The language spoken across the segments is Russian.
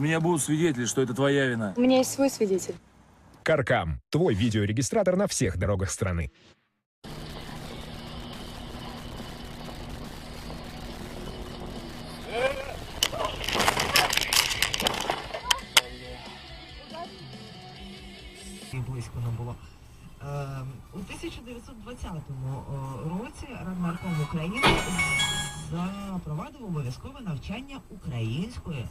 меня будут свидетели, что это твоя вина. У меня есть свой свидетель. Каркам – твой видеорегистратор на всех дорогах страны. Близько не було. У 1920 році Раднарком України запровадив обов'язкове навчання української.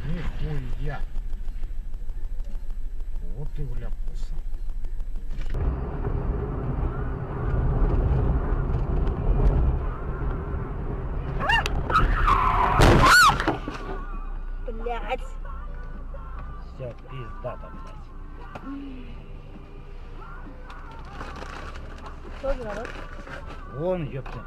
Нихуя. Вот и вляпался. Блять. Все, пиздата, блядь. Кто виноват? Вон, ёпта.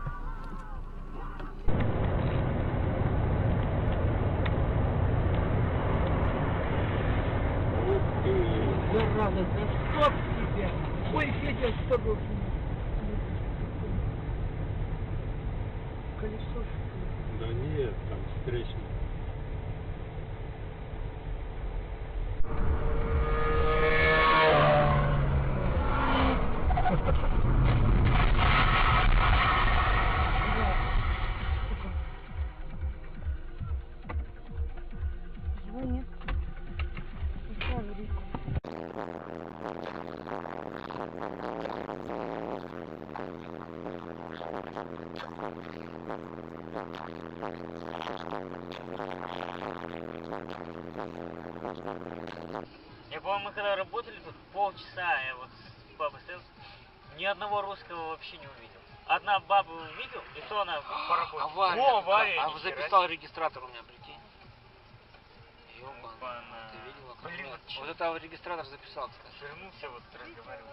Зараза, да стоп тебя! Ой, Федя, что был? Колесо. Да нет, там встречный. Его нет. Я помню, мы когда работали тут полчаса, я вот с бабой стоял, ни одного русского вообще не увидел. Одна баба увидел, и то она по работе. Авария. О, авария. А записал регистратор у меня, прикинь. Ёбана. Ёбана. Ты видела? Как Блин, у меня? чё? Вот это регистратор записал, кстати. Вернулся, вот разговаривал.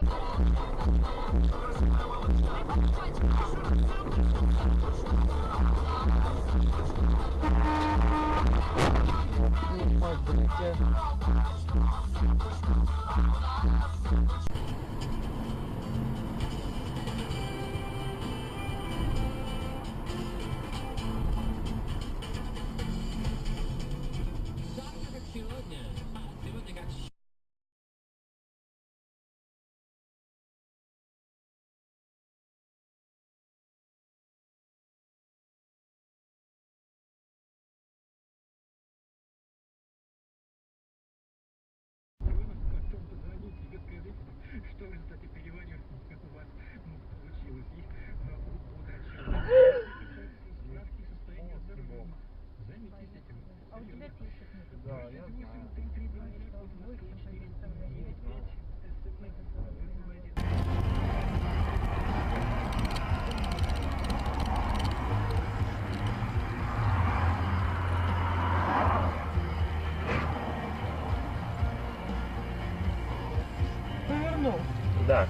Повернул. Да.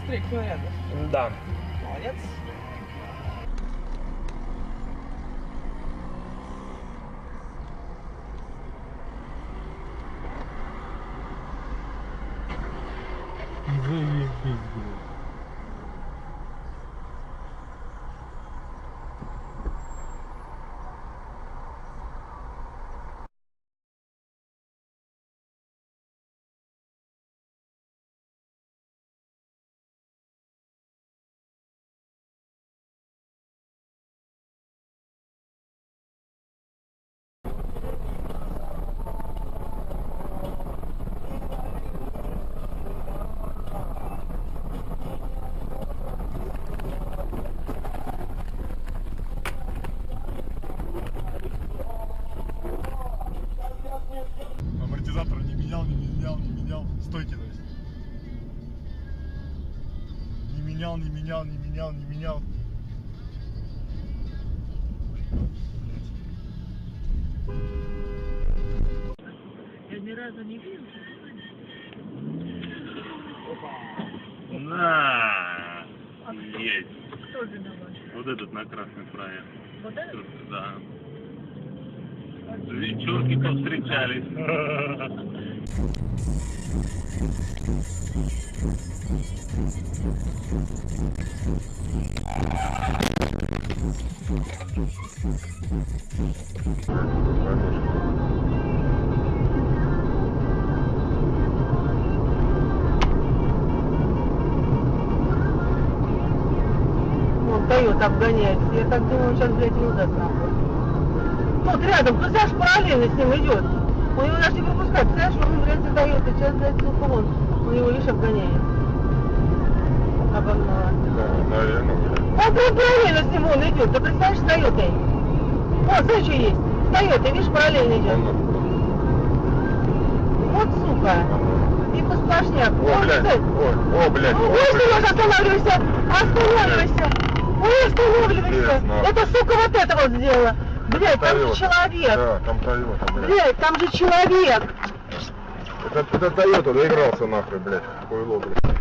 Стрикно рядом. Да. Молодец. Амортизатор не менял. Стойте, то есть. Не менял. Я ни разу не видел. Опа. На! Есть. Кто виноват? Вот этот на красный проехал. Вот это? Да. Вечерки повстречались. Он дает, обгоняет. Я так думаю, он сейчас, блядь, выдаст нахуй. Вот рядом, представляешь, параллельно с ним идет. Он его даже не пропускает. Представляешь, он, блядь, задает. И сейчас, блядь, сука, он его лишь обгоняет. Обогнала. Да, наверное, блядь. Он прям параллельно с ним он идет. Ты представляешь, встает ей. Вот, смотри, что есть. Встает, и видишь, параллельно идет. Вот, сука. И по сплошняк. О, блядь, Ой, Сережа, останавливайся! Останавливайся! Ой, останавливайся! Это, сука, вот это вот сделала! Блядь, там же человек! Да, там Тойота, блядь. Блядь, там же человек! Это Тойота доигрался нахуй, блядь. Хуйло, блядь.